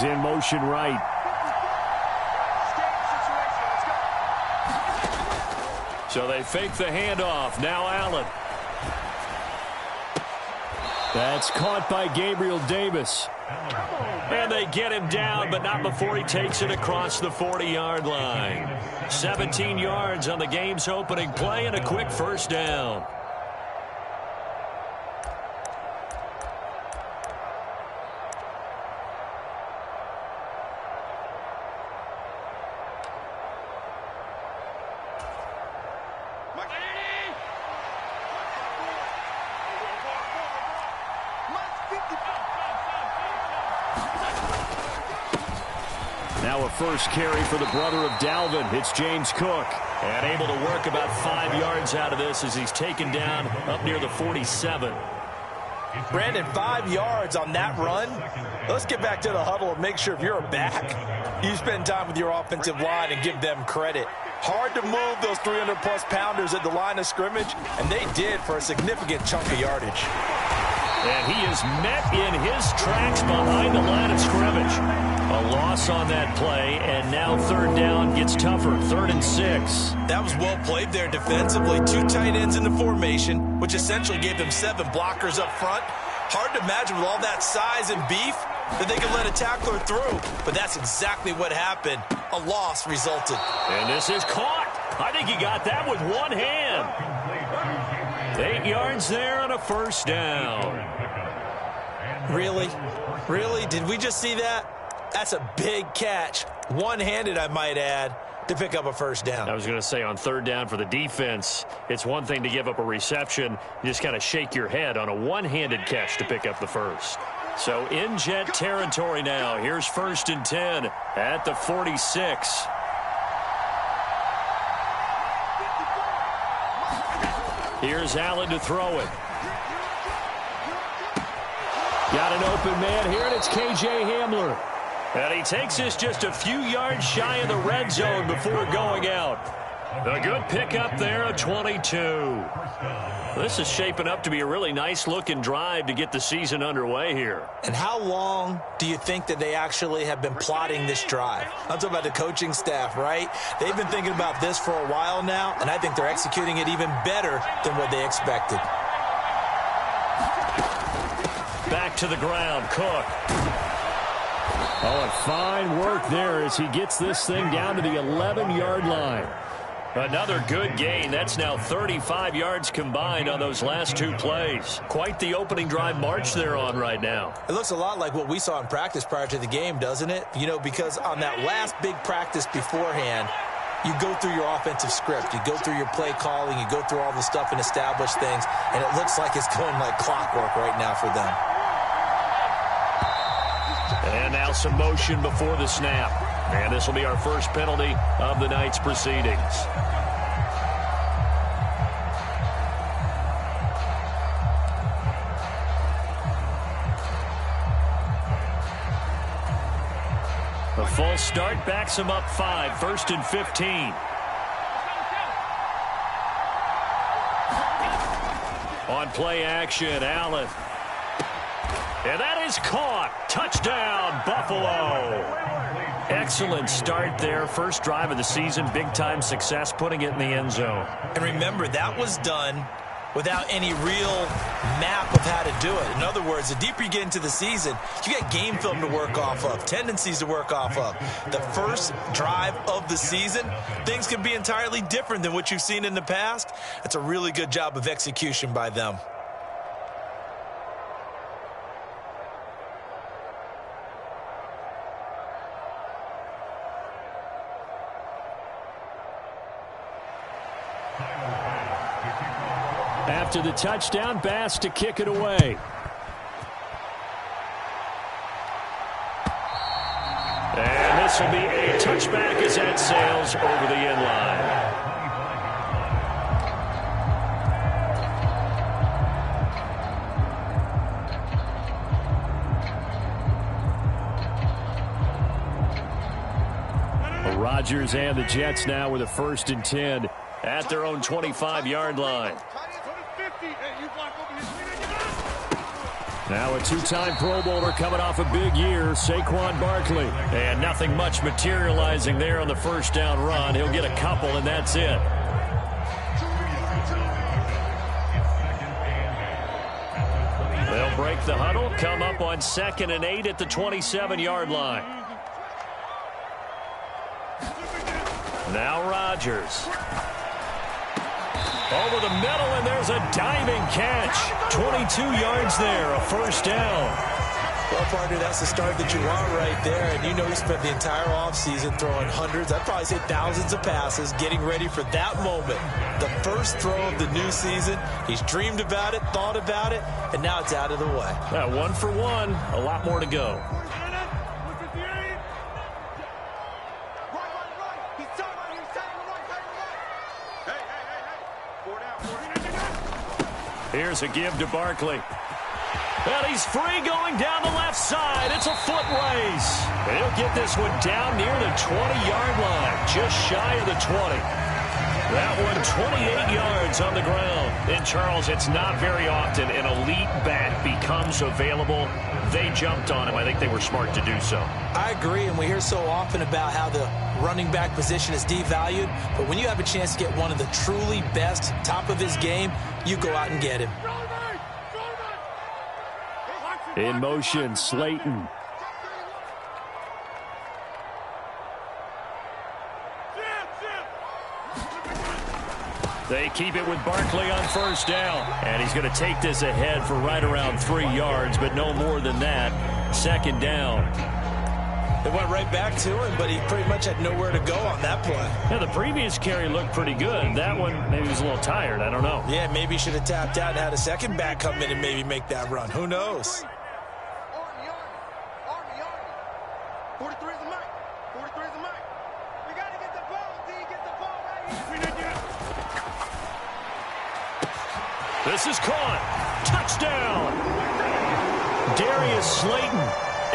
is in motion right. So they fake the handoff. Now Allen. That's caught by Gabriel Davis. And they get him down, but not before he takes it across the 40-yard line. 17 yards on the game's opening play and a quick first down. Now a first carry for the brother of Dalvin. It's James Cook. And able to work about 5 yards out of this as he's taken down up near the 47. Brandon, 5 yards on that run. Let's get back to the huddle and make sure if you're a back, you spend time with your offensive line and give them credit. Hard to move those 300-plus pounders at the line of scrimmage, and they did for a significant chunk of yardage. And he is met in his tracks behind the line of scrimmage. A loss on that play, and now third down gets tougher. 3rd and 6. That was well played there defensively. 2 tight ends in the formation, which essentially gave them 7 blockers up front. Hard to imagine with all that size and beef that they could let a tackler through. But that's exactly what happened. A loss resulted. And this is caught. I think he got that with one hand. 8 yards there on a first down. Really? Really? Did we just see that? That's a big catch. One-handed, I might add, to pick up a first down. I was going to say on third down for the defense, it's one thing to give up a reception. You just kind of shake your head on a one-handed catch to pick up the first. So in Jet territory now. Here's 1st and 10 at the 46. Here's Allen to throw it. Got an open man here, and it's K.J. Hamler. And he takes this just a few yards shy of the red zone before going out. A good pickup there, a 22. This is shaping up to be a really nice-looking drive to get the season underway here. And how long do you think that they actually have been plotting this drive? I'm talking about the coaching staff, right? They've been thinking about this for a while now, and I think they're executing it even better than what they expected. Back to the ground, Cook. Oh, and fine work there as he gets this thing down to the 11-yard line. Another good gain. That's now 35 yards combined on those last 2 plays. Quite the opening drive march they're on right now. It looks a lot like what we saw in practice prior to the game, doesn't it? You know, because on that last big practice beforehand, you go through your offensive script. You go through your play calling. You go through all the stuff and establish things. And it looks like it's going like clockwork right now for them. And now some motion before the snap. And this will be our first penalty of the night's proceedings. A false start backs him up 5. 1st and 15. On play action, Allen. And that is caught. Touchdown, Buffalo. Excellent start there. First drive of the season. Big-time success putting it in the end zone. And remember, that was done without any real map of how to do it. In other words, the deeper you get into the season, you got game film to work off of, tendencies to work off of. The first drive of the season, things can be entirely different than what you've seen in the past. It's a really good job of execution by them. After the touchdown, Bass to kick it away. And this will be a touchback as that sails over the end line. The Rodgers and the Jets now with a 1st and 10 at their own 25-yard line. Now a two-time Pro Bowler coming off a big year, Saquon Barkley. And nothing much materializing there on the first down run. He'll get a couple, and that's it. They'll break the huddle, come up on 2nd and 8 at the 27-yard line. Now Rodgers. Over the middle, and there's a diving catch. 22 yards there, a first down. Well, partner, that's the start that you want right there. And you know he spent the entire offseason throwing hundreds, I'd probably say thousands of passes, getting ready for that moment. The first throw of the new season. He's dreamed about it, thought about it, and now it's out of the way. Yeah, 1 for 1, a lot more to go. Here's a give to Barkley. And he's free going down the left side. It's a foot race. And he'll get this one down near the 20-yard line, just shy of the 20. That one 28 yards on the ground. And, Charles, it's not very often an elite back becomes available. They jumped on him. I think they were smart to do so. I agree, and we hear so often about how the running back position is devalued. But when you have a chance to get one of the truly best, top of his game, you go out and get him. In motion, Slayton. They keep it with Barkley on first down. And he's going to take this ahead for right around 3 yards, but no more than that. 2nd down. They went right back to him, but he pretty much had nowhere to go on that play. Yeah, the previous carry looked pretty good. That one, maybe he was a little tired. I don't know. Yeah, maybe he should have tapped out and had a second back come in and maybe make that run. Who knows? This is caught. Touchdown. Darius Slayton,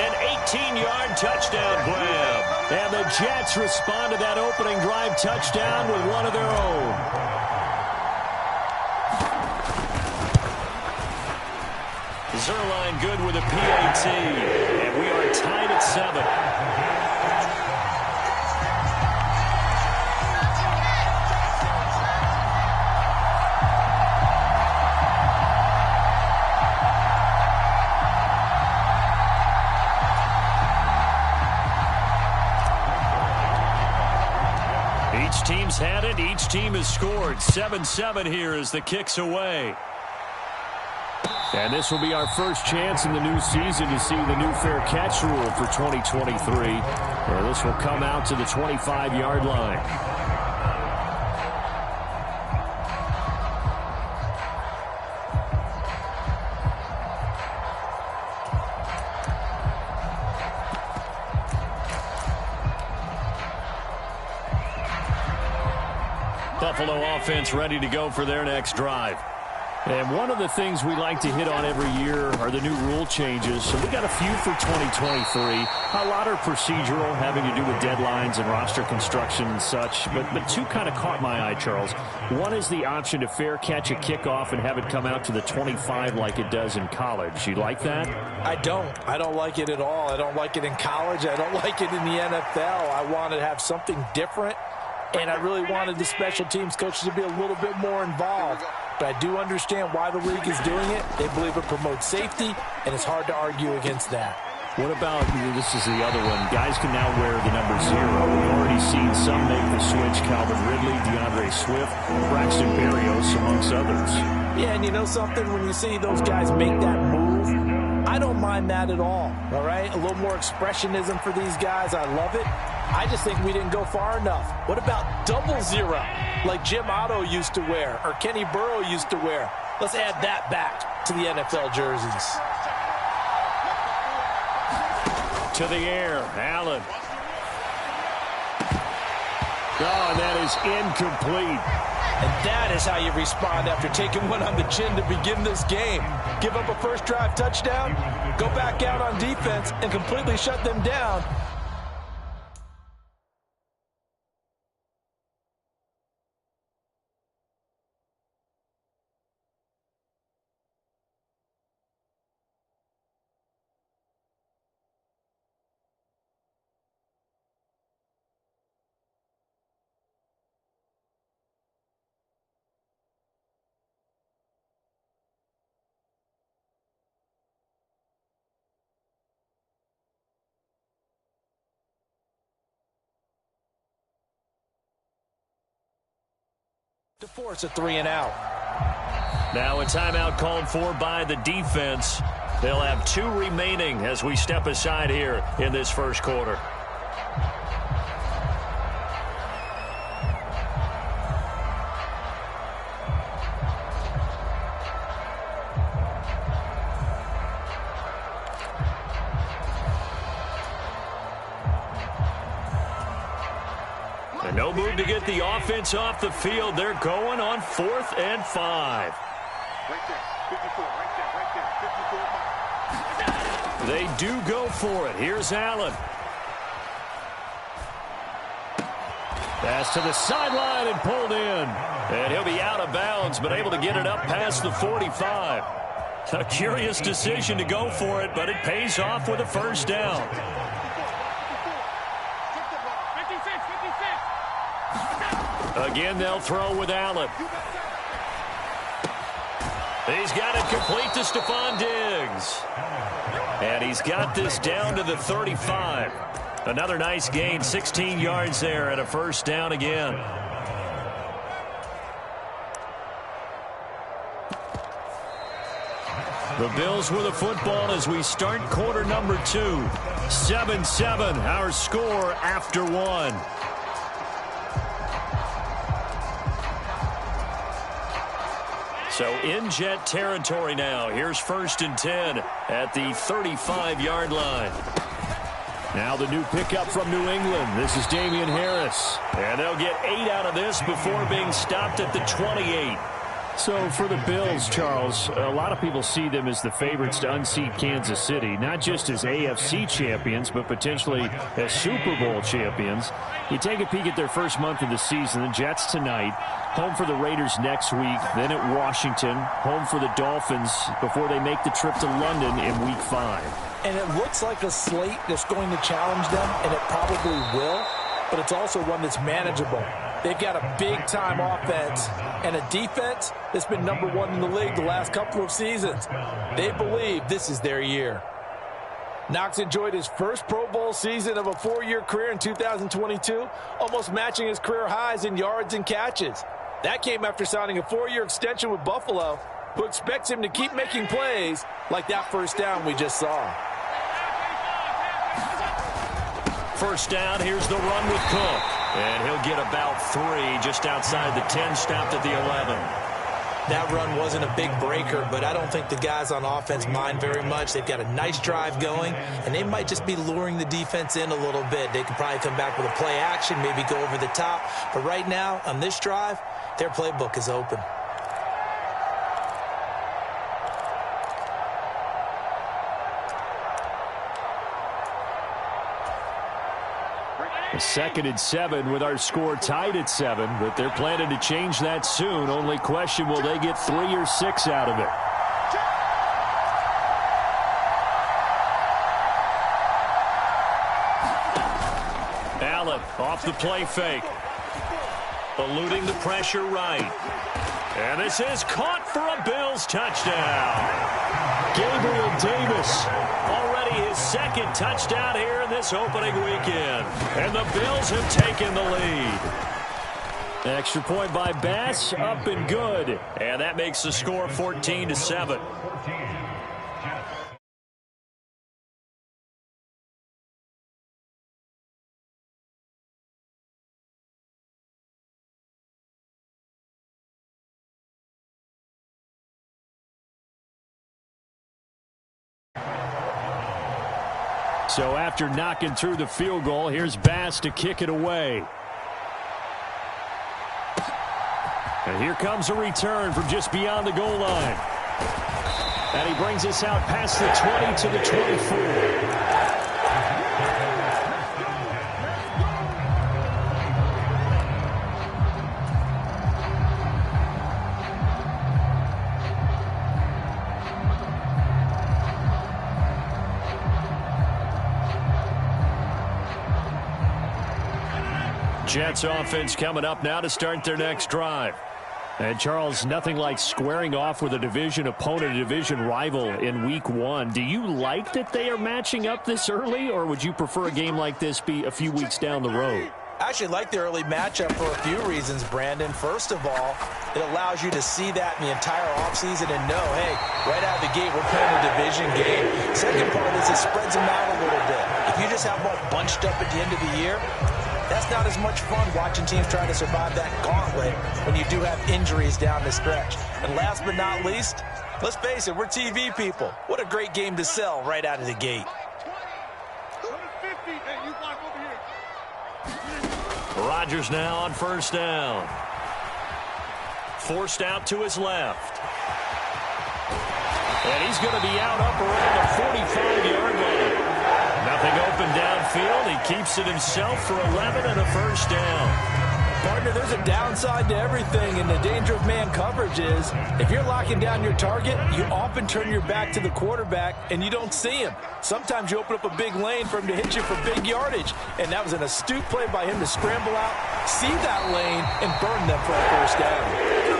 an 18-yard touchdown grab. And the Jets respond to that opening drive touchdown with one of their own. Zerline good with a PAT. And we are tied at 7. Each team's had it. Each team has scored. 7-7 here as the kick's away. And this will be our first chance in the new season to see the new fair catch rule for 2023. This will come out to the 25-yard line. Buffalo offense ready to go for their next drive. And one of the things we like to hit on every year are the new rule changes. So we got a few for 2023. A lot are procedural, having to do with deadlines and roster construction and such. But two kind of caught my eye, Charles. One is the option to fair catch a kickoff and have it come out to the 25 like it does in college. You like that? I don't. I don't like it at all. I don't like it in college. I don't like it in the NFL. I want to have something different. And I really wanted the special teams coaches to be a little bit more involved. But I do understand why the league is doing it. They believe it promotes safety, and it's hard to argue against that. What about, this is the other one, guys can now wear the number 0. We've already seen some make the switch. Calvin Ridley, DeAndre Swift, Braxton Berrios, amongst others. Yeah, and you know something? When you see those guys make that move, I don't mind that at all right? A little more expressionism for these guys. I love it. I just think we didn't go far enough. What about 00, like Jim Otto used to wear or Kenny Burrow used to wear? Let's add that back to the NFL jerseys. To the air, Allen. Oh, and that is incomplete. And that is how you respond after taking one on the chin to begin this game. Give up a first drive touchdown, go back out on defense, and completely shut them down. to force a 3-and-out. Now a timeout called for by the defense. They'll have 2 remaining as we step aside here in this first quarter. And no move to get the offense off the field. They're going on 4th and 5. Right there, 54, right there, 54. They do go for it. Here's Allen. Pass to the sideline and pulled in. And he'll be out of bounds, but able to get it up past the 45. A curious decision to go for it, but it pays off with a first down. Again, they'll throw with Allen. He's got it complete to Stephon Diggs. And he's got this down to the 35. Another nice gain, 16 yards there and a first down again. The Bills with the football as we start quarter number 2. 7-7, our score after 1. So in Jet territory now. Here's 1st and 10 at the 35-yard line. Now the new pickup from New England. This is Damian Harris. And they'll get 8 out of this before being stopped at the 28. So for the Bills, Charles, a lot of people see them as the favorites to unseat Kansas City, not just as AFC champions, but potentially as Super Bowl champions. You take a peek at their first month of the season, the Jets tonight, home for the Raiders next week, then at Washington, home for the Dolphins before they make the trip to London in Week 5. And it looks like a slate that's going to challenge them, and it probably will, but it's also one that's manageable. They've got a big-time offense and a defense that's been number 1 in the league the last couple of seasons. They believe this is their year. Knox enjoyed his first Pro Bowl season of a 4-year career in 2022, almost matching his career highs in yards and catches. That came after signing a 4-year extension with Buffalo, who expects him to keep making plays like that first down we just saw. First down, here's the run with Cook. And he'll get about 3 just outside the 10, stopped at the 11. That run wasn't a big breaker, but I don't think the guys on offense mind very much. They've got a nice drive going, and they might just be luring the defense in a little bit. They could probably come back with a play action, maybe go over the top. But right now, on this drive, their playbook is open. A 2nd and 7 with our score tied at 7, but they're planning to change that soon. Only question, will they get 3 or 6 out of it? Allen off the play fake. Eluding the pressure right. And this is caught for a Bills touchdown. Gabriel Davis, already his 2nd touchdown here in this opening weekend. And the Bills have taken the lead. Extra point by Bass, up and good. And that makes the score 14-7. So after knocking through the field goal, here's Bass to kick it away. And here comes a return from just beyond the goal line. And he brings us out past the 20 to the 24. Jets offense coming up now to start their next drive. And Charles, nothing like squaring off with a division opponent, a division rival in Week 1. Do you like that they are matching up this early, or would you prefer a game like this be a few weeks down the road? I actually like the early matchup for a few reasons, Brandon. First of all, it allows you to see that in the entire offseason and know, hey, right out of the gate, we're playing a division game. Second part is it spreads them out a little bit. If you just have them all bunched up at the end of the year, that's not as much fun watching teams trying to survive that gauntlet when you do have injuries down the stretch. And last but not least, let's face it, we're TV people. What a great game to sell right out of the gate. Rodgers now on first down. Forced out to his left. And he's going to be out up around the 45-yard line. Nothing open downfield. He keeps it himself for 11 and a first down. Partner, there's a downside to everything, and the danger of man coverage is if you're locking down your target, you often turn your back to the quarterback and you don't see him. Sometimes you open up a big lane for him to hit you for big yardage, and that was an astute play by him to scramble out, see that lane, and burn them for a first down.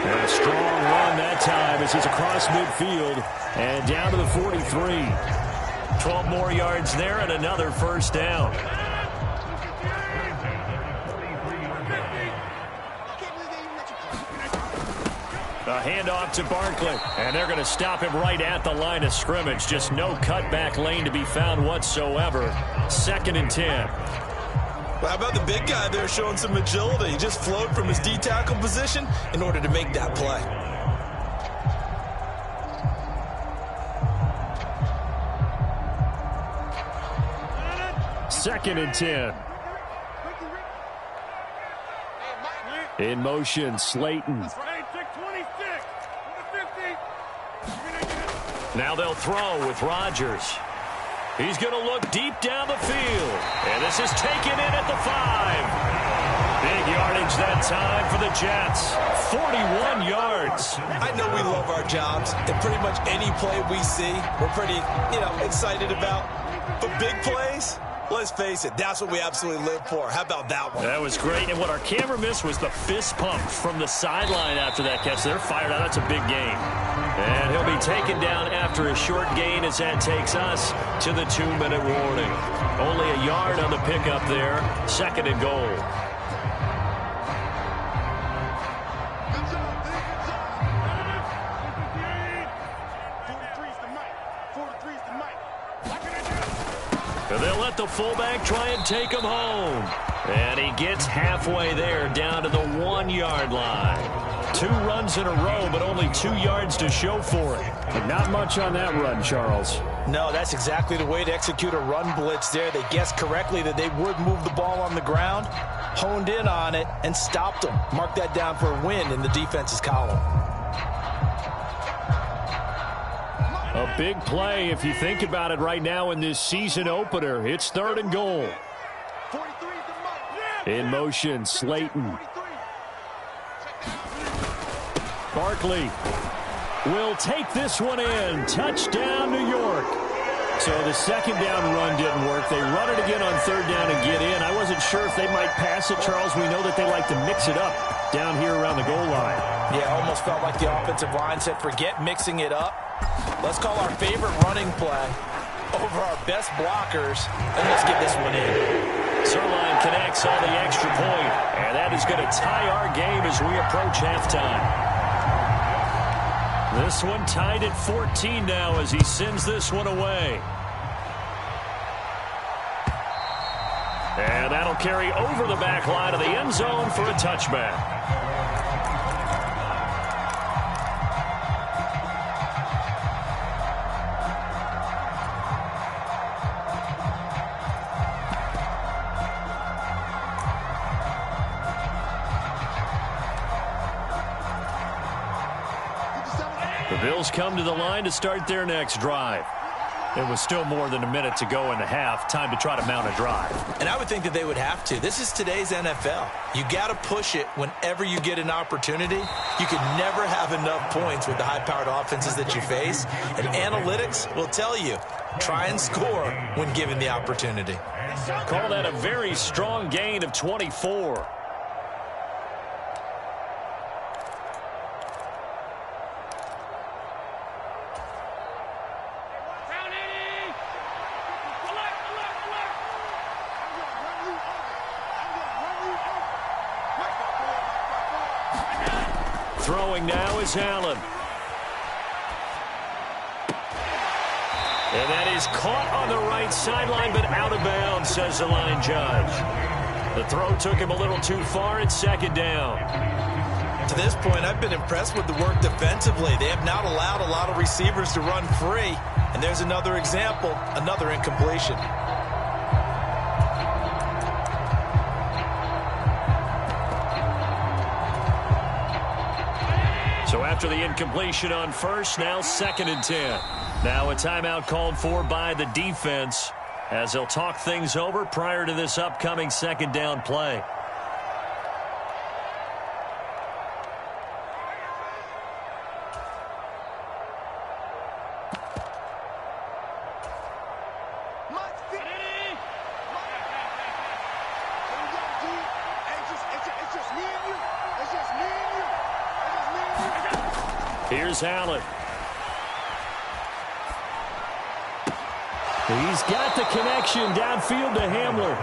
And a strong run that time as he's across midfield and down to the 43. 12 more yards there and another first down. A handoff to Barkley, and they're going to stop him right at the line of scrimmage. Just no cutback lane to be found whatsoever. 2nd and 10. Well, how about the big guy there showing some agility? He just flowed from his D-tackle position in order to make that play. Second and 10. In motion, Slayton. Now they'll throw with Rodgers. He's going to look deep down the field. And this is taken in at the 5. Big yardage that time for the Jets. 41 yards. I know we love our jobs, and pretty much any play we see, we're pretty, excited about. But big plays, let's face it, that's what we absolutely live for. How about that one? That was great. And what our camera missed was the fist pump from the sideline after that catch. They're fired out. That's a big game. And he'll be taken down after a short gain as that takes us to the 2-minute warning. Only a yard on the pickup there. 2nd and goal. And they'll let the fullback try and take him home. And he gets halfway there down to the 1-yard line. 2 runs in a row, but only 2 yards to show for it. But not much on that run, Charles. No, that's exactly the way to execute a run blitz there. They guessed correctly that they would move the ball on the ground, honed in on it, and stopped them. Mark that down for a win in the defense's column. A big play if you think about it right now in this season opener. It's 3rd and goal. In motion, Slayton. Barkley will take this one in. Touchdown, New York. So the 2nd down run didn't work. They run it again on 3rd down and get in. I wasn't sure if they might pass it, Charles. We know that they like to mix it up down here around the goal line. Yeah, almost felt like the offensive line said, forget mixing it up. Let's call our favorite running play over our best blockers, and let's get this one in. Sirline connects on the extra point, and that is going to tie our game as we approach halftime. This one tied at 14 now as he sends this one away. And that'll carry over the back line of the end zone for a touchback. The Bills come to the line to start their next drive. There was still more than a minute to go in the half. Time to try to mount a drive. And I would think that they would have to. This is today's NFL. You got to push it whenever you get an opportunity. You can never have enough points with the high-powered offenses that you face. And analytics will tell you, try and score when given the opportunity. Call that a very strong gain of 24. throwing now is Allen. And that is caught on the right sideline, but out of bounds, says the line judge. The throw took him a little too far. It's second down. To this point, I've been impressed with the work defensively. They have not allowed a lot of receivers to run free. And there's another example, another incompletion. So after the incompletion on first, now 2nd and 10. Now a timeout called for by the defense as they'll talk things over prior to this upcoming 2nd down play. Here's Allen. He's got the connection downfield to Hamler.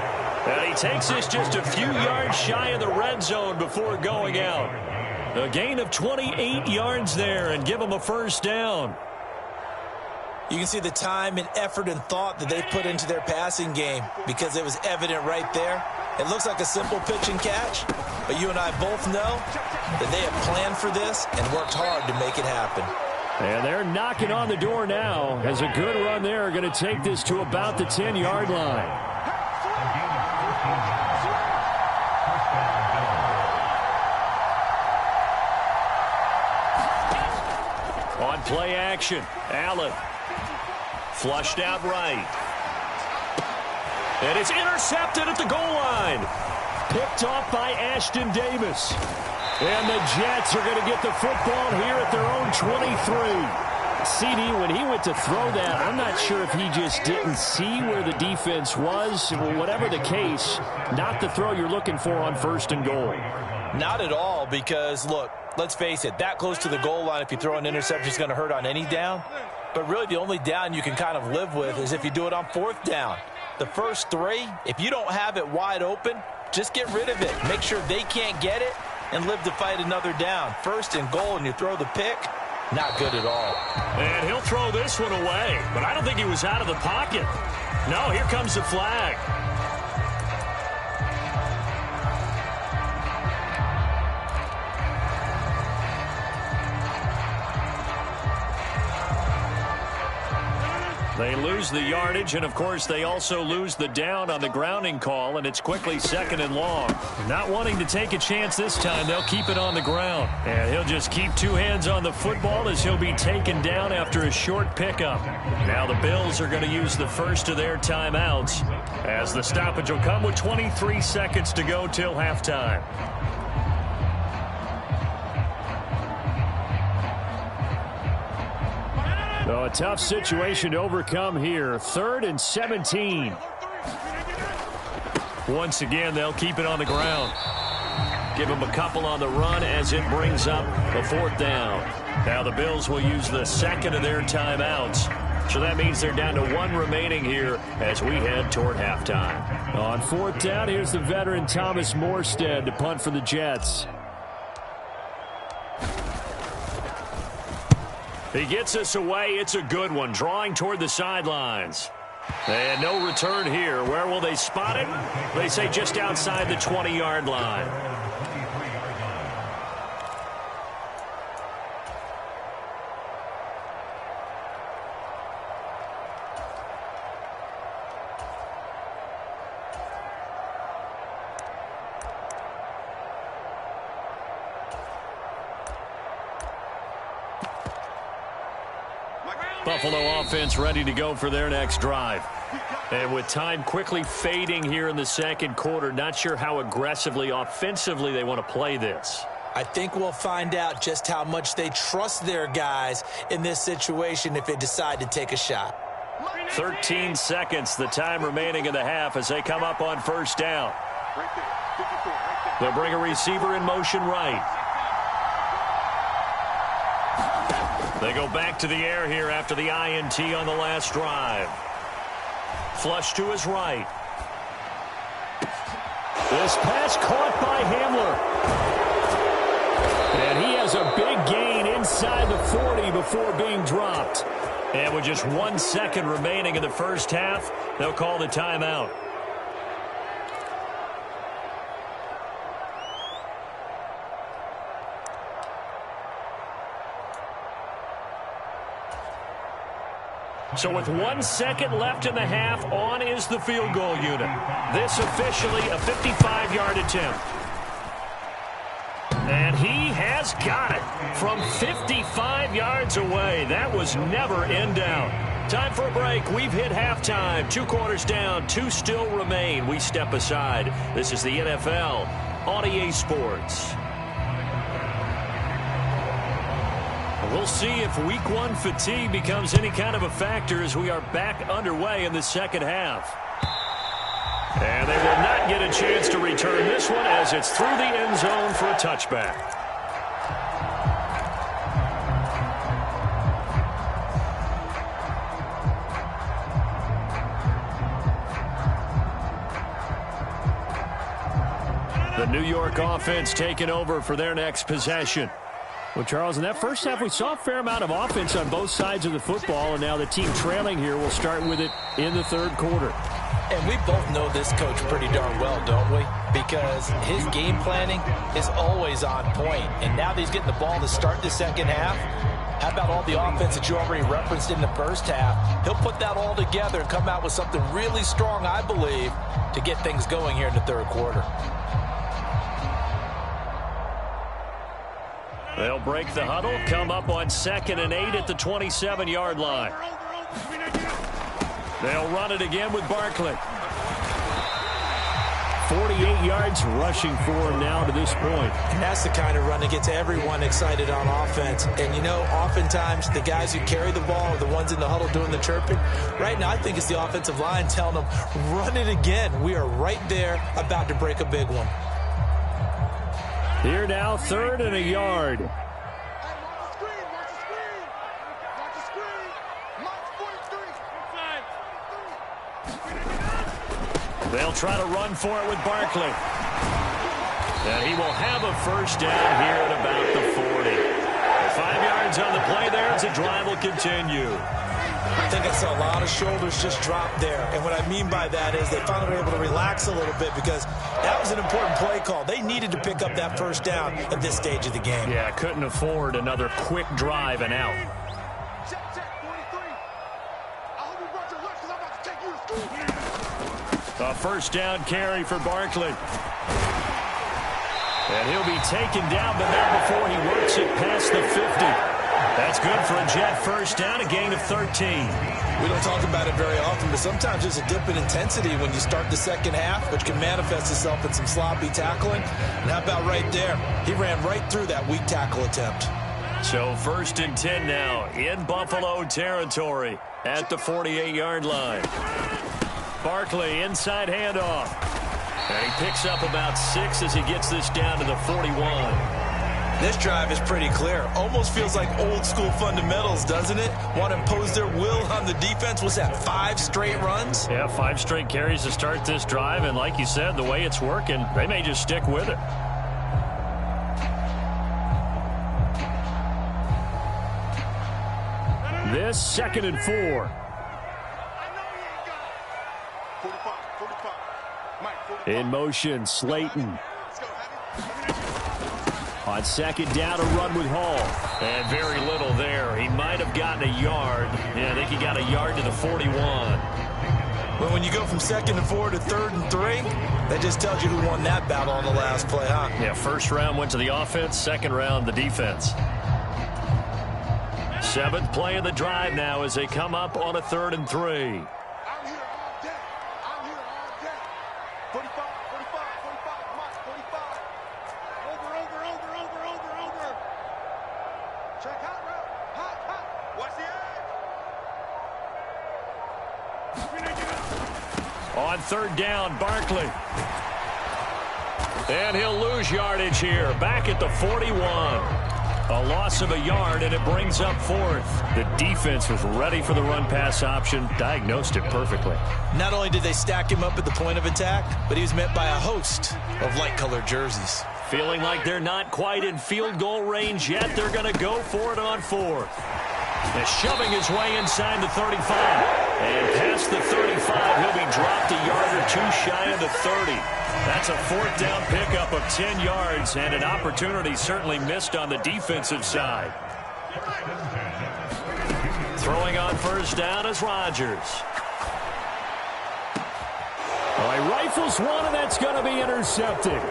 And he takes this just a few yards shy of the red zone before going out. A gain of 28 yards there and give him a first down. You can see the time and effort and thought that they put into their passing game because it was evident right there. It looks like a simple pitch and catch, but you and I both know that they have planned for this and worked hard to make it happen. And they're knocking on the door now as a good run there are going to take this to about the 10-yard line. On play action, Allen. Flushed out right. And it's intercepted at the goal line. Picked off by Ashton Davis. And the Jets are going to get the football here at their own 23. CD, when he went to throw that, I'm not sure if he just didn't see where the defense was. Whatever the case, not the throw you're looking for on 1st and goal. Not at all because, look, let's face it, that close to the goal line, if you throw an interception, is going to hurt on any down. But really the only down you can kind of live with is if you do it on 4th down. The first 3, if you don't have it wide open, just get rid of it. Make sure they can't get it and live to fight another down. 1st and goal and you throw the pick, not good at all. And he'll throw this one away, but I don't think he was out of the pocket. No, here comes the flag. They lose the yardage, and of course they also lose the down on the grounding call, and it's quickly 2nd and long. Not wanting to take a chance this time, they'll keep it on the ground. And he'll just keep 2 hands on the football as he'll be taken down after a short pickup. Now the Bills are going to use the first of their timeouts as the stoppage will come with 23 seconds to go till halftime. So a tough situation to overcome here. 3rd and 17. Once again, they'll keep it on the ground. Give them a couple on the run as it brings up a 4th down. Now the Bills will use the 2nd of their timeouts. So that means they're down to 1 remaining here as we head toward halftime. On 4th down, here's the veteran Thomas Morstead to punt for the Jets. He gets us away. It's a good one. Drawing toward the sidelines. And no return here. Where will they spot it? They say just outside the 20-yard line. Buffalo offense ready to go for their next drive. And with time quickly fading here in the 2nd quarter, not sure how aggressively, offensively they want to play this. I think we'll find out just how much they trust their guys in this situation if they decide to take a shot. 13 seconds, the time remaining in the half as they come up on 1st down. They'll bring a receiver in motion right. They go back to the air here after the INT on the last drive. Flush to his right. This pass caught by Hamler. And he has a big before being dropped. And with just 1 second remaining in the first half, they'll call the timeout. So with 1 second left in the half, on is the field goal unit. This officially a 55-yard attempt. And he has got it from 55 yards away. That was never in doubt. Time for a break. We've hit halftime. 2 quarters down, 2 still remain. We step aside. This is the NFL on EA Sports. We'll see if week 1 fatigue becomes any kind of a factor as we are back underway in the second half. And they will not get a chance to return this one as it's through the end zone for a touchback. The New York offense taking over for their next possession. Well, Charles, in that first half, we saw a fair amount of offense on both sides of the football, and now the team trailing here will start with it in the third quarter. And we both know this coach pretty darn well, don't we? Because his game planning is always on point. And now that he's getting the ball to start the second half, how about all the offense that you already referenced in the first half? He'll put that all together and come out with something really strong, I believe, to get things going here in the third quarter. They'll break the huddle, come up on 2nd and 8 at the 27-yard line. They'll run it again with Barkley. 48 yards rushing for him now to this point. And that's the kind of run that gets everyone excited on offense. And, you know, oftentimes the guys who carry the ball are the ones in the huddle doing the chirping. Right now, I think it's the offensive line telling them, run it again. We are right there about to break a big one. Here now, 3rd and a yard. They'll try to run for it with Barkley. And he will have a first down here at about the 40. 5 yards on the play there as the drive will continue. I think I saw a lot of shoulders just drop there. And what I mean by that is they finally were able to relax a little bit because that was an important play call. They needed to pick up that first down at this stage of the game. Yeah, couldn't afford another quick drive and out. A first down carry for Barkley. And he'll be taken down, but not before he works it past the 50. That's good for a Jet first down, a gain of 13. We don't talk about it very often, but sometimes there's a dip in intensity when you start the second half, which can manifest itself in some sloppy tackling. And how about right there? He ran right through that weak tackle attempt. So 1st and 10 now in Buffalo territory at the 48-yard line. Barkley, inside handoff. And he picks up about 6 as he gets this down to the 41. This drive is pretty clear. Almost feels like old school fundamentals, doesn't it? Want to impose their will on the defense. Was that 5 straight runs? Yeah, 5 straight carries to start this drive. And like you said, the way it's working, they may just stick with it. This 2nd and 4. In motion, Slayton. On 2nd down, a run with Hall. And very little there. He might have gotten a yard. Yeah, I think he got a yard to the 41. Well, when you go from 2nd and 4 to 3rd and 3, that just tells you who won that battle on the last play, huh? Yeah, first round went to the offense, 2nd round the defense. 7th play of the drive now as they come up on a 3rd and 3. On 3rd down, Barkley. And he'll lose yardage here. Back at the 41. A loss of a yard, and it brings up 4th. The defense was ready for the run-pass option, diagnosed it perfectly. Not only did they stack him up at the point of attack, but he was met by a host of light-colored jerseys. Feeling like they're not quite in field goal range yet, they're going to go for it on 4th. And shoving his way inside the 35. And past the 35, he'll be dropped a yard or two shy of the 30. That's a fourth down pickup of 10 yards, and an opportunity certainly missed on the defensive side. Throwing on first down is Rodgers. Oh, he rifles one, and that's going to be intercepted.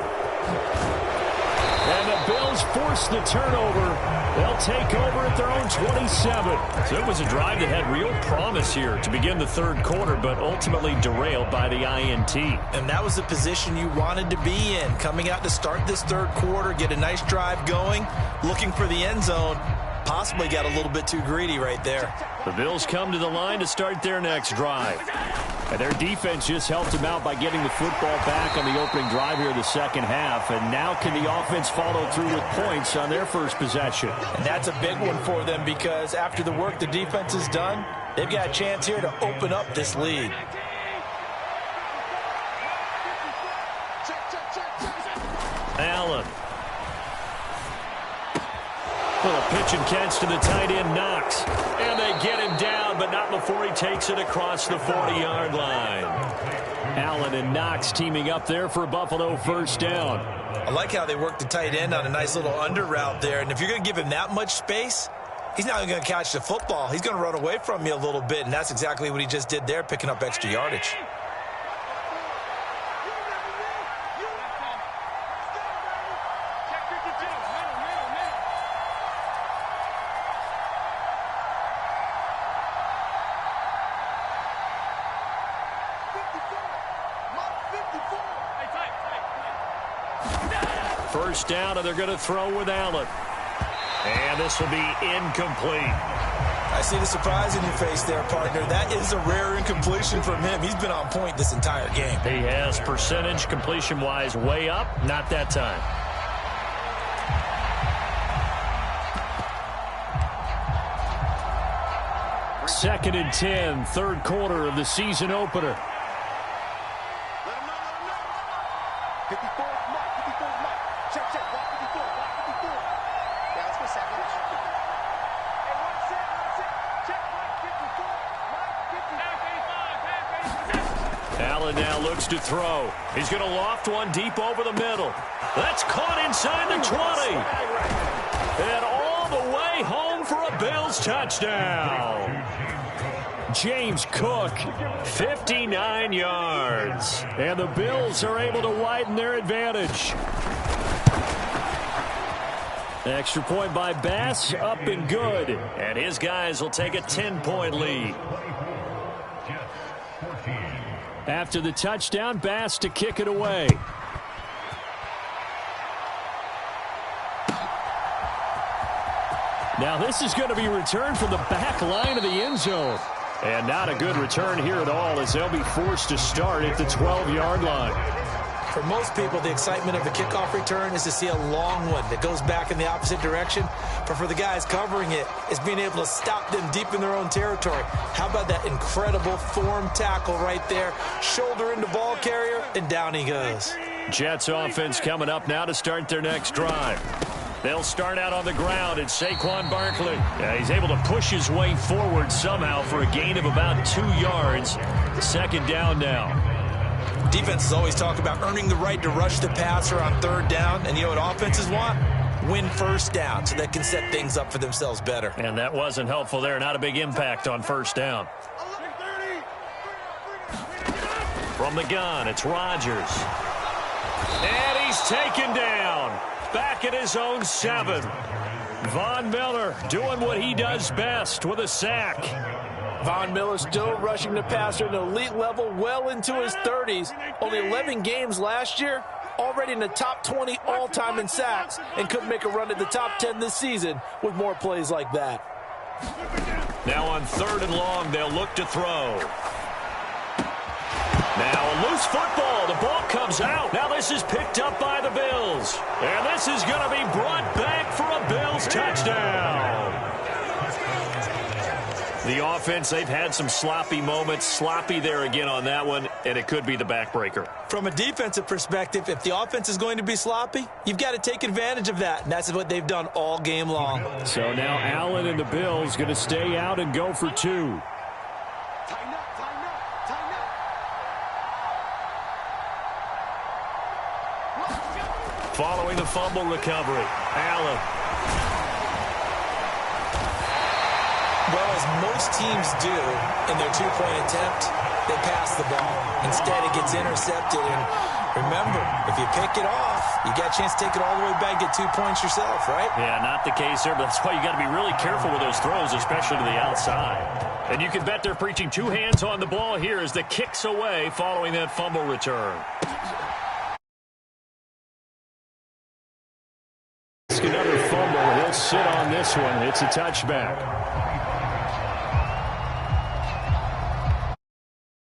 And the Bills force the turnover. They'll take over at their own 27. So it was a drive that had real promise here to begin the third quarter, but ultimately derailed by the INT. And that was the position you wanted to be in. Coming out to start this third quarter, get a nice drive going, looking for the end zone. Possibly got a little bit too greedy right there. The Bills come to the line to start their next drive. And their defense just helped them out by getting the football back on the opening drive here in the second half. And now can the offense follow through with points on their first possession? And that's a big one for them because after the work the defense has done, they've got a chance here to open up this lead. Allen. Little pitch and catch to the tight end, Knox. And they get him down, but not before he takes it across the 40-yard line. Allen and Knox teaming up there for Buffalo first down. I like how they work the tight end on a nice little under route there. And if you're going to give him that much space, he's not going to catch the football. He's going to run away from you a little bit, and that's exactly what he just did there, picking up extra yardage. First down, and they're going to throw with Allen. And this will be incomplete. I see the surprise in your face there, partner. That is a rare incompletion from him. He's been on point this entire game. He has percentage completion-wise way up. Not that time. Second and 10, third quarter of the season opener. 54, Mike. 54, Mike. Check, check. Block 54, block 54. Yeah, let's go second. Hey, one set. Check, Mike 54. Mike 55. Allen now looks to throw. He's going to loft one deep over the middle. That's caught inside the 20. And all the way home for a Bills touchdown. James Cook, 59 yards. And the Bills are able to widen their advantage. Extra point by Bass, up and good. And his guys will take a 10-point lead. After the touchdown, Bass to kick it away. Now this is going to be returned from the back line of the end zone. And not a good return here at all as they'll be forced to start at the 12-yard line. For most people, the excitement of a kickoff return is to see a long one that goes back in the opposite direction. But for the guys covering it, it's being able to stop them deep in their own territory. How about that incredible form tackle right there? Shoulder into ball carrier, and down he goes. Jets offense coming up now to start their next drive. They'll start out on the ground, and Saquon Barkley. Yeah, he's able to push his way forward somehow for a gain of about 2 yards. Second down now. Defenses always talk about earning the right to rush the passer on third down. And you know what offenses want? Win first down so they can set things up for themselves better. And that wasn't helpful there. Not a big impact on first down. From the gun, it's Rodgers. And he's taken down. Back at his own 7. Von Miller doing what he does best with a sack. Von Miller still rushing the passer at an elite level well into his 30s. Only 11 games last year, already in the top 20 all-time in sacks, and could make a run at the top 10 this season with more plays like that. Now on third and long, they'll look to throw. Now a loose football. The ball comes out. Now this is picked up by the Bills. And this is going to be brought back for a Bills touchdown. The offense, they've had some sloppy moments. Sloppy there again on that one, and it could be the backbreaker. From a defensive perspective, if the offense is going to be sloppy, you've got to take advantage of that, and that's what they've done all game long. So now Allen and the Bills going to stay out and go for 2. Tighten up, tighten up, tighten up. Following the fumble recovery, Allen. Well, as most teams do in their two-point attempt, they pass the ball. Instead, it gets intercepted. And remember, if you pick it off, you got a chance to take it all the way back, get 2 points yourself, right? Yeah, not the case there, but that's why you got to be really careful with those throws, especially to the outside. And you can bet they're preaching 2 hands on the ball here as the kick's away following that fumble return. Another fumble. He'll sit on this one. It's a touchback.